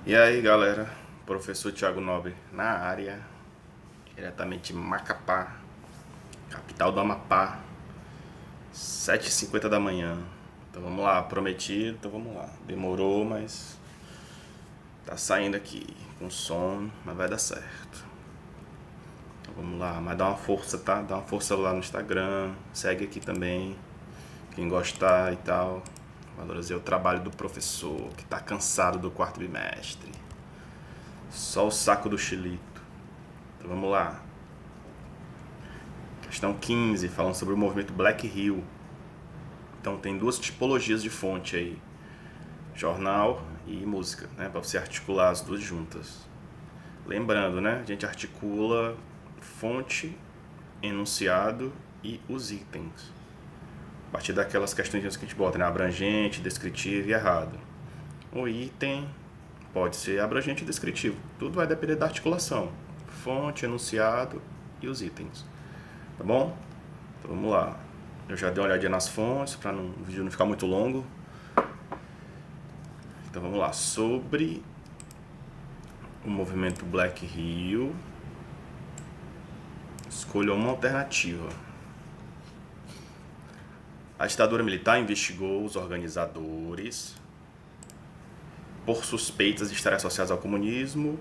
E aí galera, professor Thiago Nobre na área, diretamente de Macapá, capital do Amapá, 7h50 da manhã. Então vamos lá, prometido, então vamos lá. Demorou, mas tá saindo aqui com sono, mas vai dar certo. Então vamos lá, mas dá uma força, tá? Dá uma força lá no Instagram, segue aqui também, quem gostar e tal. Valorizei o trabalho do professor que tá cansado do quarto bimestre. Só o saco do chilito. Então vamos lá. Questão 15, falando sobre o movimento Black Hill. Então tem duas tipologias de fonte aí: jornal e música, né? Para você articular as duas juntas. Lembrando, né? A gente articula fonte, enunciado e os itens. A partir daquelas questões que a gente bota, né? Abrangente, descritivo e errado. O item pode ser abrangente e descritivo. Tudo vai depender da articulação. Fonte, enunciado e os itens. Tá bom? Então vamos lá. Eu já dei uma olhadinha nas fontes para o vídeo não ficar muito longo. Então vamos lá. Sobre o movimento Black Hill, escolha uma alternativa. A ditadura militar investigou os organizadores por suspeitas de estarem associados ao comunismo,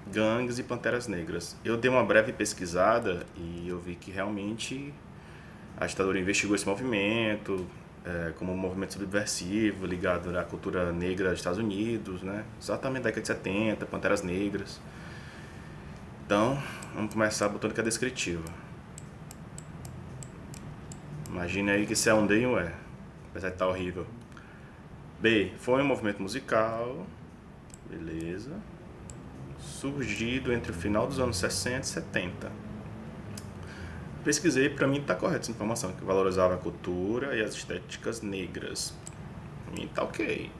gangues e panteras negras. Eu dei uma breve pesquisada e eu vi que realmente a ditadura investigou esse movimento como um movimento subversivo ligado à cultura negra dos Estados Unidos, né? Exatamente da década de 70, panteras negras. Então, vamos começar botando que é descritiva. Imagine aí que isso é um D e um E, apesar de estar horrível. B. Foi um movimento musical, beleza, surgido entre o final dos anos 60 e 70. Pesquisei, para mim tá correta essa informação, que valorizava a cultura e as estéticas negras. Para mim tá ok.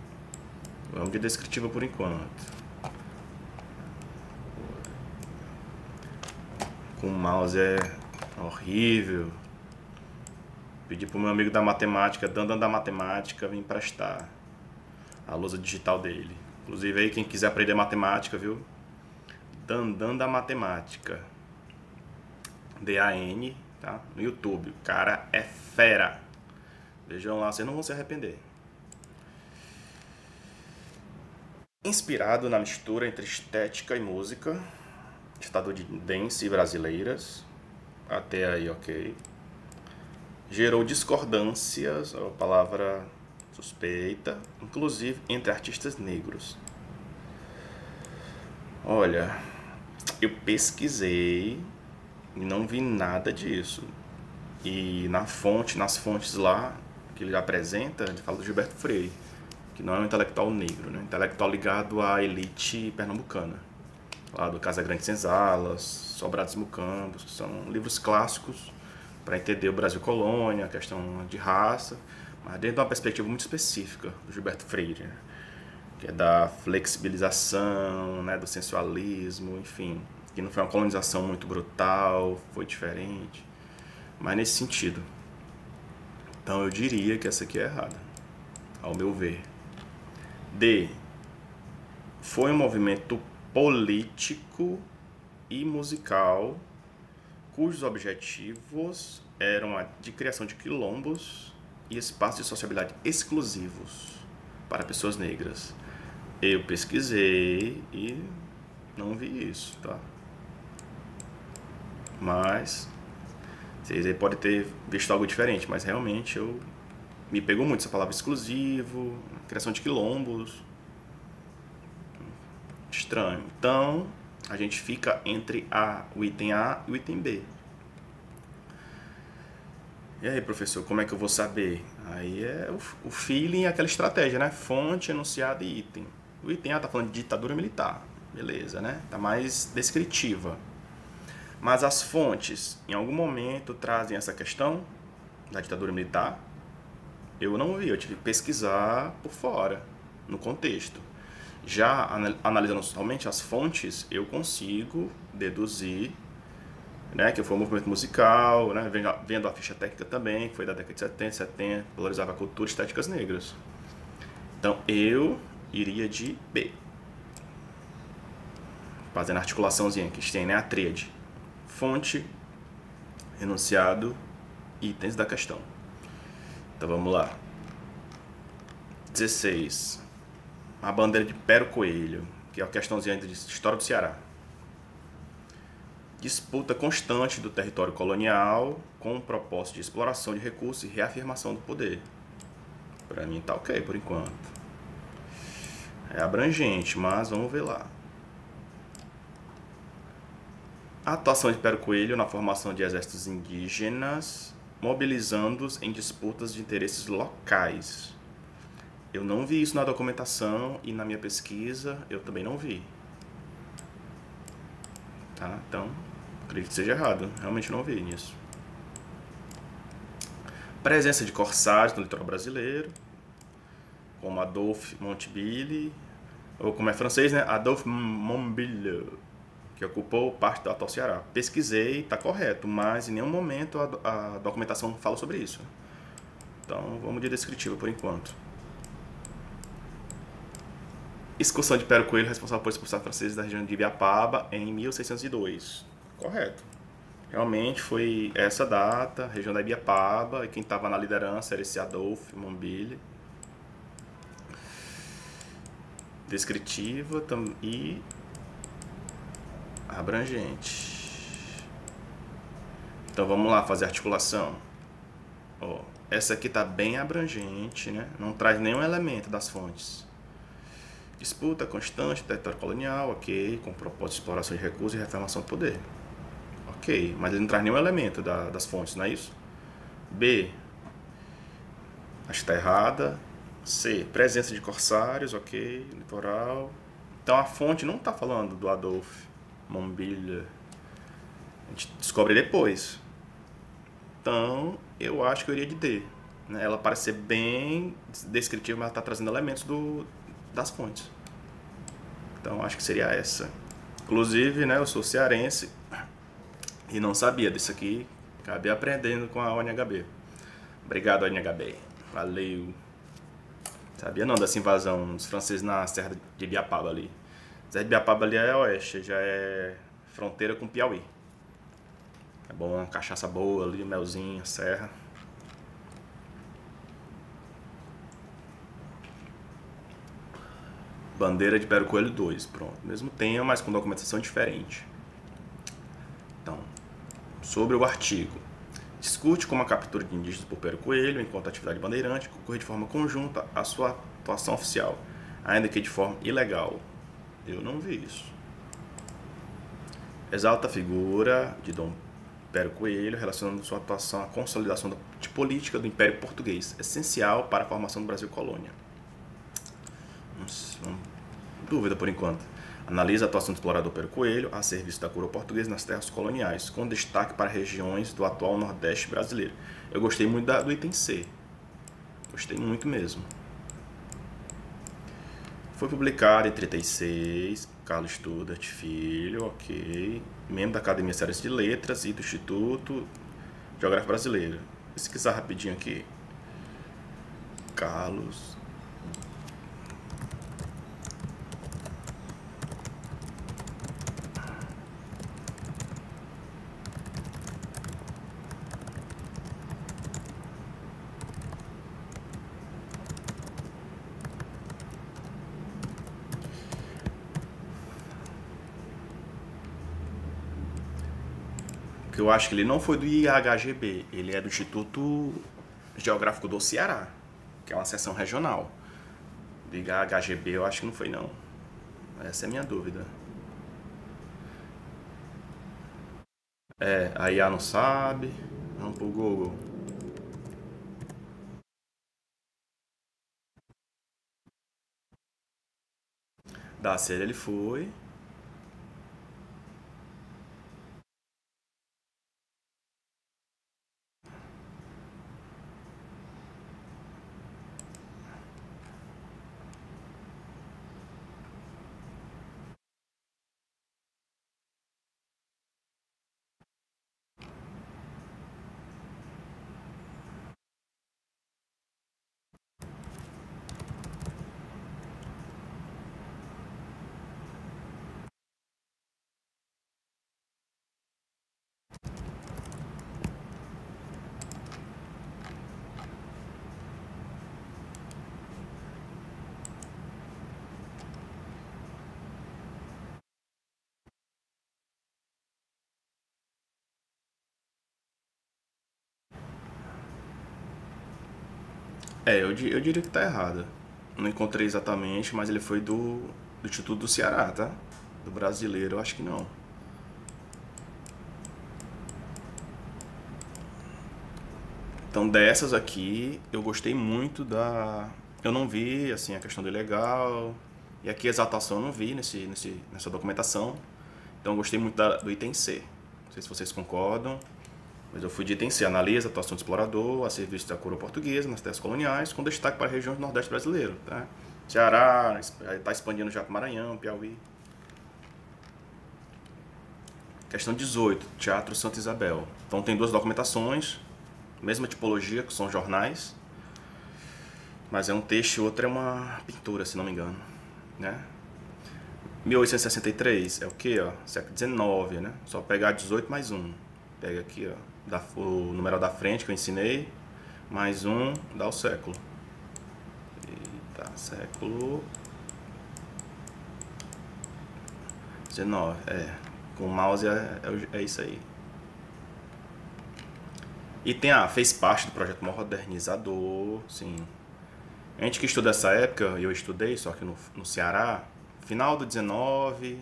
Vamos de descritiva por enquanto. Com o mouse é horrível. Pedi pro meu amigo da matemática, Dandan da matemática, vir emprestar a lousa digital dele. Inclusive aí quem quiser aprender matemática, viu? Dandan da matemática. DAN, tá? No YouTube. O cara é fera. Vejam lá, vocês não vão se arrepender. Inspirado na mistura entre estética e música estadunidense e brasileiras, até aí ok, gerou discordâncias, a palavra suspeita, inclusive entre artistas negros. Olha, eu pesquisei e não vi nada disso. E nas fontes lá que ele apresenta, ele fala do Gilberto Freire, que não é um intelectual negro, né? Intelectual ligado à elite pernambucana, lá do Casa Grande Senzalas, Sobrados Mucambos, que são livros clássicos para entender o Brasil colônia, a questão de raça, mas dentro de uma perspectiva muito específica do Gilberto Freire, né? Que é da flexibilização, né, do sensualismo, enfim, que não foi uma colonização muito brutal, foi diferente, mas nesse sentido. Então eu diria que essa aqui é errada, ao meu ver. D. Foi um movimento político e musical cujos objetivos eram a de criação de quilombos e espaços de sociabilidade exclusivos para pessoas negras. Eu pesquisei e não vi isso, tá? Mas vocês aí podem ter visto algo diferente, mas realmente me pegou muito essa palavra exclusivo, criação de quilombos. Estranho. Então, a gente fica entre o item A e o item B. E aí, professor, como é que eu vou saber? Aí é o feeling, aquela estratégia, né? Fonte, enunciado e item. O item A tá falando de ditadura militar. Beleza, né? Tá mais descritiva. Mas as fontes, em algum momento, trazem essa questão da ditadura militar? Eu não vi, eu tive que pesquisar por fora, no contexto. Já analisando somente as fontes, eu consigo deduzir, né, que foi um movimento musical, né, vendo a ficha técnica também, que foi da década de 70, valorizava a cultura e estéticas negras. Então eu iria de B. fazendo a articulaçãozinha que a gente tem, né? A tríade. Fonte, enunciado, itens da questão. Então vamos lá. 16. A bandeira de Pero Coelho, que é a questãozinha de história do Ceará. Disputa constante do território colonial com o propósito de exploração de recursos e reafirmação do poder. Pra mim tá ok por enquanto. É abrangente, mas vamos ver lá. A atuação de Pero Coelho na formação de exércitos indígenas, mobilizando-os em disputas de interesses locais. Eu não vi isso na documentação e na minha pesquisa eu também não vi. Tá? Então, acredito que seja errado. Realmente não vi nisso. Presença de corsários no litoral brasileiro, como Adolphe Montbille, ou como é francês, né? Adolphe Montbille, que ocupou parte do atual Ceará. Pesquisei, tá correto, mas em nenhum momento a documentação fala sobre isso. Então, vamos de descritivo por enquanto. Excursão de Pero Coelho, responsável por expulsar franceses da região de Ibiapaba em 1602. Correto. Realmente foi essa data, região da Ibiapaba, e quem estava na liderança era esse Adolphe Montbille. Descritiva e abrangente. Então vamos lá fazer a articulação. Ó, essa aqui está bem abrangente, né? Não traz nenhum elemento das fontes. Disputa constante, território colonial, ok, com propósito de exploração de recursos e reformação do poder. Ok, mas ele não traz nenhum elemento das fontes, não é isso? B, acho que está errada. C, presença de corsários, ok, litoral. Então a fonte não está falando do Adolphe Montbille. A gente descobre depois. Então eu acho que eu iria de D. Ela parece ser bem descritiva, mas está trazendo elementos das fontes. Então acho que seria essa. Inclusive, né, eu sou cearense e não sabia disso aqui. Acabei aprendendo com a ONHB. Obrigado, ONHB. Valeu. Sabia não dessa invasão dos franceses na Serra de Ibiapaba ali. Serra de Ibiapaba ali é oeste, já é fronteira com Piauí. É bom, uma cachaça boa ali, melzinho, serra. Bandeira de Pero Coelho 2, pronto. Mesmo tema, mas com documentação diferente. Então, sobre o artigo. Discute como a captura de indígenas por Pero Coelho, enquanto atividade bandeirante, concorre de forma conjunta à sua atuação oficial, ainda que de forma ilegal. Eu não vi isso. Exalta a figura de Dom Pero Coelho, relacionando sua atuação à consolidação de política do Império Português, essencial para a formação do Brasil colônia. Dúvida por enquanto. Analisa a atuação do explorador Pero Coelho a serviço da coroa portuguesa nas terras coloniais, com destaque para regiões do atual Nordeste brasileiro. Eu gostei muito do item C. Gostei muito mesmo. Foi publicado em 36, Carlos Studart Filho, ok. Membro da Academia Cearense de Letras e do Instituto Geográfico Brasileiro. Pesquisar rapidinho aqui. Carlos. Que eu acho que ele não foi do IHGB, ele é do Instituto Geográfico do Ceará, que é uma seção regional. Do IHGB eu acho que não foi não. Essa é a minha dúvida. A IA não sabe. Vamos pro Google. Da série ele foi. Eu diria que tá errado. Não encontrei exatamente, mas ele foi do Instituto do Ceará, tá? Do brasileiro, eu acho que não. Então dessas aqui, eu gostei muito da... Eu não vi, assim, a questão do ilegal. E aqui a exaltação eu não vi nessa documentação. Então eu gostei muito do item C. Não sei se vocês concordam, mas eu fui de item C. Analisa a atuação do explorador a serviço da coroa portuguesa nas terras coloniais, com destaque para a região do Nordeste brasileiro. Tá? Ceará, está expandindo já para Maranhão, Piauí. Questão 18, Teatro Santa Isabel. Então tem duas documentações, mesma tipologia, que são jornais, mas é um texto e outro é uma pintura, se não me engano, né? 1863 é o que, ó? Século XIX, né? Só pegar 18 mais 1. Pega aqui, ó, o numeral da frente que eu ensinei, mais 1, dá o século. Eita, século 19, com o mouse é isso aí. E tem fez parte do projeto modernizador, sim. A gente que estuda essa época, eu estudei, só que no Ceará, final do 19,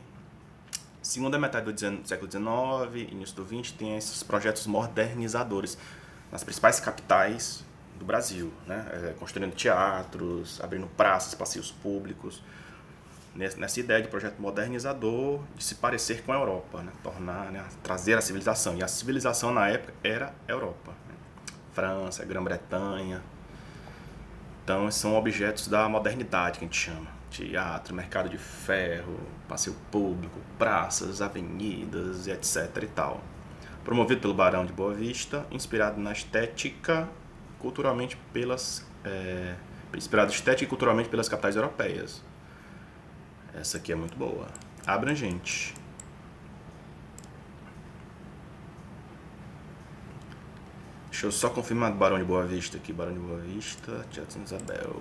segunda metade do século 19, início do 20, tem esses projetos modernizadores nas principais capitais do Brasil, né? Construindo teatros, abrindo praças, passeios públicos, nessa ideia de projeto modernizador, de se parecer com a Europa, né? Tornar, né? Trazer a civilização. E a civilização na época era a Europa, né? França, Grã-Bretanha. Então são objetos da modernidade que a gente chama. Teatro, mercado de ferro, passeio público, praças, avenidas, etc e tal. Promovido pelo Barão de Boa Vista, inspirado estética e culturalmente pelas capitais europeias. Essa aqui é muito boa. Abrangente. Deixa eu só confirmar do Barão de Boa Vista aqui. Barão de Boa Vista, Teatro Santa Isabel.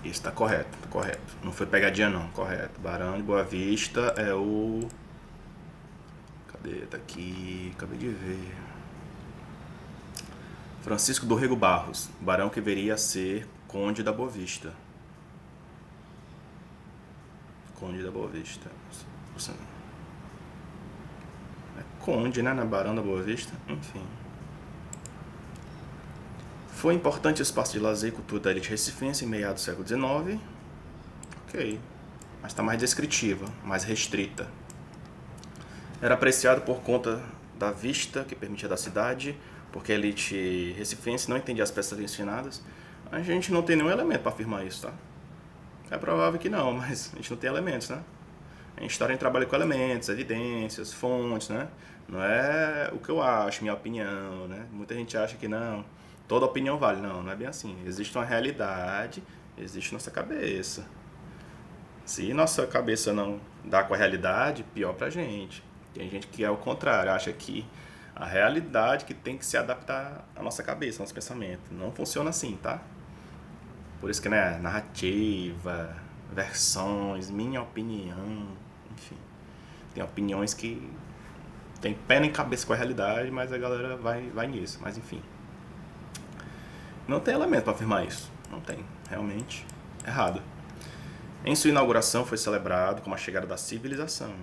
Isso, tá correto, tá correto. Não foi pegadinha não, correto. Barão de Boa Vista é o... Cadê? Tá aqui, acabei de ver. Francisco do Rego Barros, barão que viria a ser Conde da Boa Vista. Conde da Boa Vista. É Conde, né? Na Barão da Boa Vista. Enfim. Foi importante espaço de lazer e cultura da elite recifense em meados do século XIX. Ok. Mas está mais descritiva, mais restrita. Era apreciado por conta da vista que permitia da cidade, porque a elite recifense não entendia as peças ensinadas. A gente não tem nenhum elemento para afirmar isso, tá? É provável que não, mas a gente não tem elementos, né? A história trabalha com elementos, evidências, fontes, né? Não é o que eu acho, minha opinião, né? Muita gente acha que não, toda opinião vale. Não, não é bem assim. Existe uma realidade, existe nossa cabeça. Se nossa cabeça não dá com a realidade, pior pra gente. Tem gente que é o contrário, acha que a realidade que tem que se adaptar à nossa cabeça, ao nosso pensamento. Não funciona assim, tá? Por isso que, né, narrativa, versões, minha opinião, enfim. Tem opiniões que tem pé nem cabeça com a realidade, mas a galera vai nisso. Mas enfim. Não tem elemento para afirmar isso. Não tem. Realmente errado. Em sua inauguração foi celebrado como a chegada da civilização.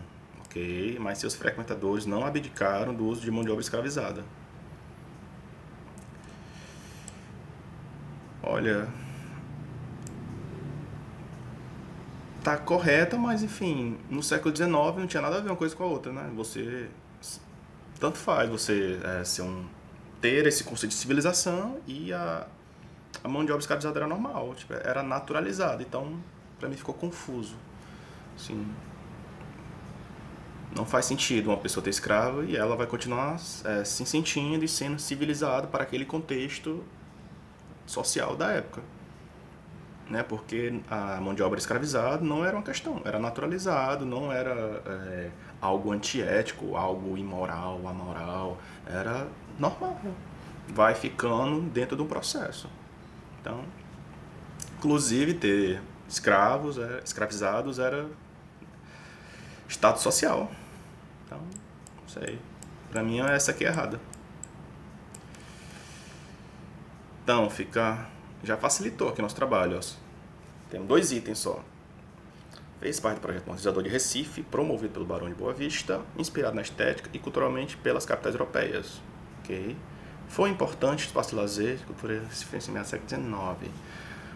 Ok, mas seus frequentadores não abdicaram do uso de mão de obra escravizada. Olha, tá correta, mas enfim, no século XIX não tinha nada a ver uma coisa com a outra, né? Você, tanto faz você ter esse conceito de civilização e a mão de obra escravizada era normal, tipo, era naturalizada, então pra mim ficou confuso. Sim. Não faz sentido uma pessoa ter escrava e ela vai continuar se sentindo e sendo civilizada para aquele contexto social da época. Né? Porque a mão de obra escravizada não era uma questão, era naturalizado, não era algo antiético, algo imoral, amoral, era normal. Vai ficando dentro do processo. Então, inclusive ter escravos, escravizados era status social. Então, não sei. Pra mim essa aqui é errada. Então, já facilitou aqui nosso trabalho. Ó. Temos 2 itens só. Fez parte do projeto Modernizador de Recife, promovido pelo Barão de Boa Vista, inspirado na estética e culturalmente pelas capitais europeias. Okay? Foi importante espaço de lazer, cultura Recife em século XIX.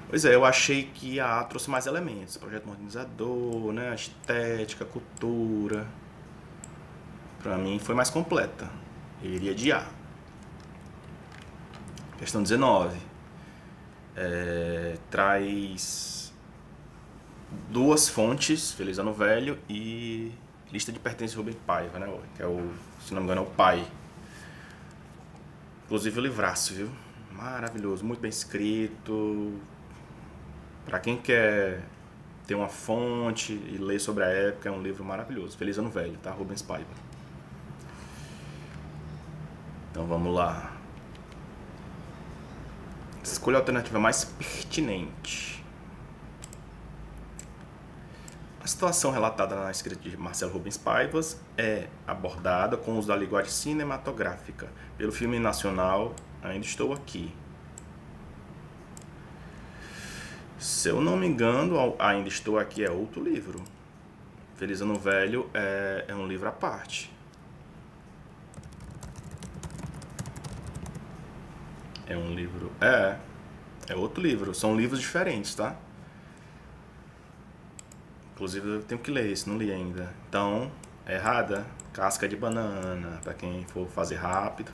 Pois é, eu achei que a A trouxe mais elementos. Projeto modernizador, né, a estética, a cultura. Pra mim foi mais completa. Eu iria de A. Questão 19. Traz 2 fontes, Feliz Ano Velho e lista de pertences de Rubem Paiva, né? Que é se não me engano, é o pai. Inclusive o livraço, viu? Maravilhoso, muito bem escrito. Pra quem quer ter uma fonte e ler sobre a época, é um livro maravilhoso. Feliz Ano Velho, tá? Rubens Paiva. Então vamos lá. Escolha a alternativa mais pertinente. A situação relatada na escrita de Marcelo Rubens Paiva é abordada com o uso da linguagem cinematográfica pelo filme nacional Ainda Estou Aqui. Se eu não me engano, Ainda Estou Aqui é outro livro. Feliz Ano Velho é um livro à parte. É um livro... É outro livro. São livros diferentes, tá? Inclusive eu tenho que ler esse, não li ainda. Então, é errada. Casca de banana, pra quem for fazer rápido.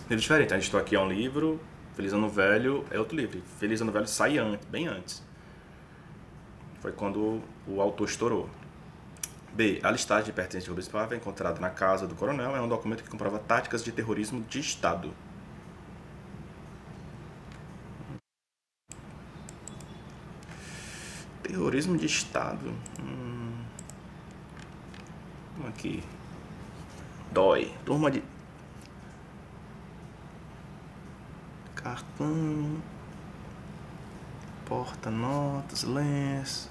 Livro diferente. Ainda Estou Aqui é um livro. Feliz Ano Velho é outro livro. Feliz Ano Velho sai antes, bem antes. Foi quando o autor estourou. B. A listagem de pertences de Rubens Paiva encontrada na casa do coronel é um documento que comprova táticas de terrorismo de Estado. Terrorismo de Estado. Aqui. Dói. Turma de... Cartão. Porta-notas, lenço.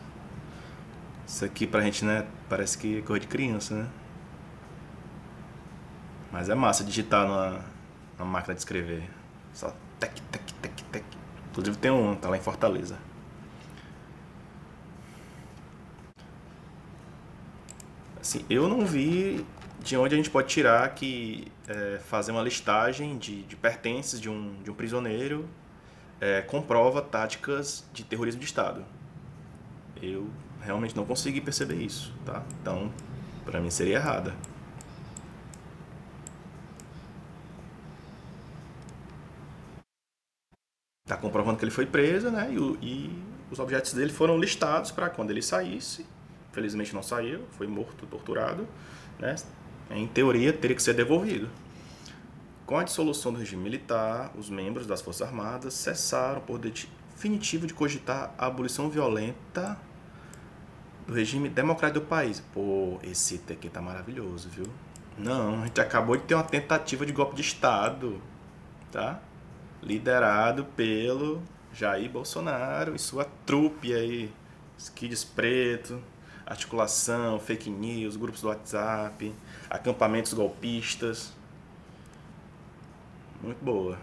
Isso aqui pra gente, né? Parece que é coisa de criança, né? Mas é massa digitar na máquina de escrever. Só tec, tec, tec, tec. Inclusive tem um, tá lá em Fortaleza. Assim, eu não vi de onde a gente pode tirar que fazer uma listagem de pertences de um prisioneiro comprova táticas de terrorismo de Estado. Eu realmente não consegui perceber isso, tá? Então, pra mim seria errada. Tá comprovando que ele foi preso, né? E os objetos dele foram listados para quando ele saísse. Felizmente não saiu, foi morto, torturado, né? Em teoria teria que ser devolvido. Com a dissolução do regime militar, os membros das Forças Armadas cessaram por definitivo de cogitar a abolição violenta do regime democrático do país. Pô, esse item aqui tá maravilhoso, viu? Não, a gente acabou de ter uma tentativa de golpe de Estado, tá? Liderado pelo Jair Bolsonaro e sua trupe aí, Skids Preto, articulação, fake news, grupos do WhatsApp, acampamentos golpistas. Muito boa.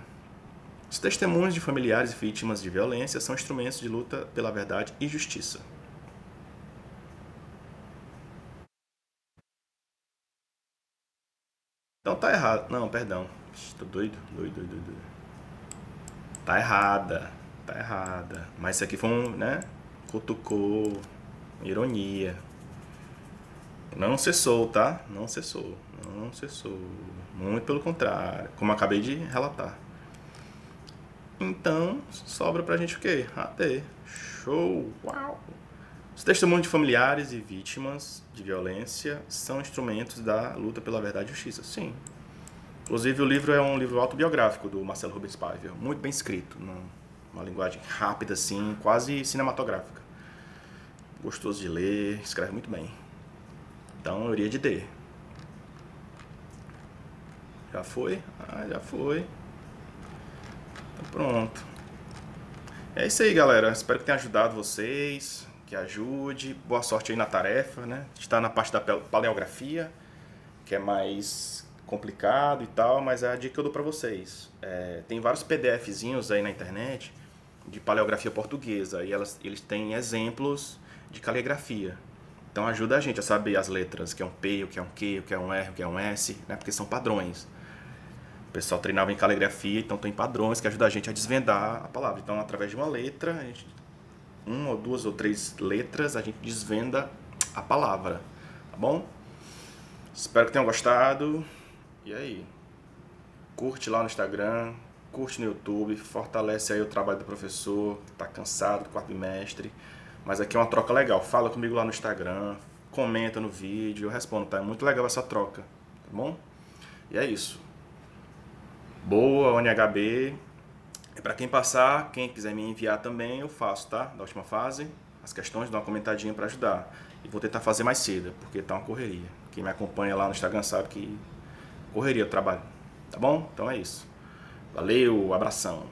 Os testemunhos de familiares e vítimas de violência são instrumentos de luta pela verdade e justiça. Então tá errado. Não, perdão. Tô doido. Tá errada. Tá errada. Mas isso aqui foi né? Cutucou. Ironia. Não cessou, tá? Não cessou. Não cessou. Muito pelo contrário. Como eu acabei de relatar. Então, sobra pra gente o quê? AD. Show! Uau! Os testemunhos de familiares e vítimas de violência são instrumentos da luta pela verdade e justiça. Sim. Inclusive, o livro é um livro autobiográfico do Marcelo Rubens Paiva, muito bem escrito, uma linguagem rápida, assim, quase cinematográfica. Gostoso de ler, escreve muito bem. Então, eu iria de D. Já foi? Ah, já foi. Então, pronto. É isso aí, galera. Espero que tenha ajudado vocês, que ajude. Boa sorte aí na tarefa, né? A gente tá na parte da paleografia, que é mais complicado e tal, mas é a dica que eu dou pra vocês. Tem vários PDFzinhos aí na internet de paleografia portuguesa e eles têm exemplos de caligrafia. Então ajuda a gente a saber as letras, o que é um P, o que é um Q, o que é um R, o que é um S, né? Porque são padrões. O pessoal treinava em caligrafia, então tem padrões que ajudam a gente a desvendar a palavra. Então, através de uma letra, uma ou duas ou três letras, a gente desvenda a palavra, tá bom? Espero que tenham gostado. E aí? Curte lá no Instagram, curte no YouTube, fortalece aí o trabalho do professor, que tá cansado do quarto bimestre. Mas aqui é uma troca legal. Fala comigo lá no Instagram, comenta no vídeo, eu respondo, tá? É muito legal essa troca, tá bom? E é isso. Boa, ONHB. E para quem passar, quem quiser me enviar também, eu faço, tá? Da última fase, as questões, dou uma comentadinha para ajudar. E vou tentar fazer mais cedo, porque tá uma correria. Quem me acompanha lá no Instagram sabe que correria o trabalho, tá bom? Então é isso. Valeu, abração.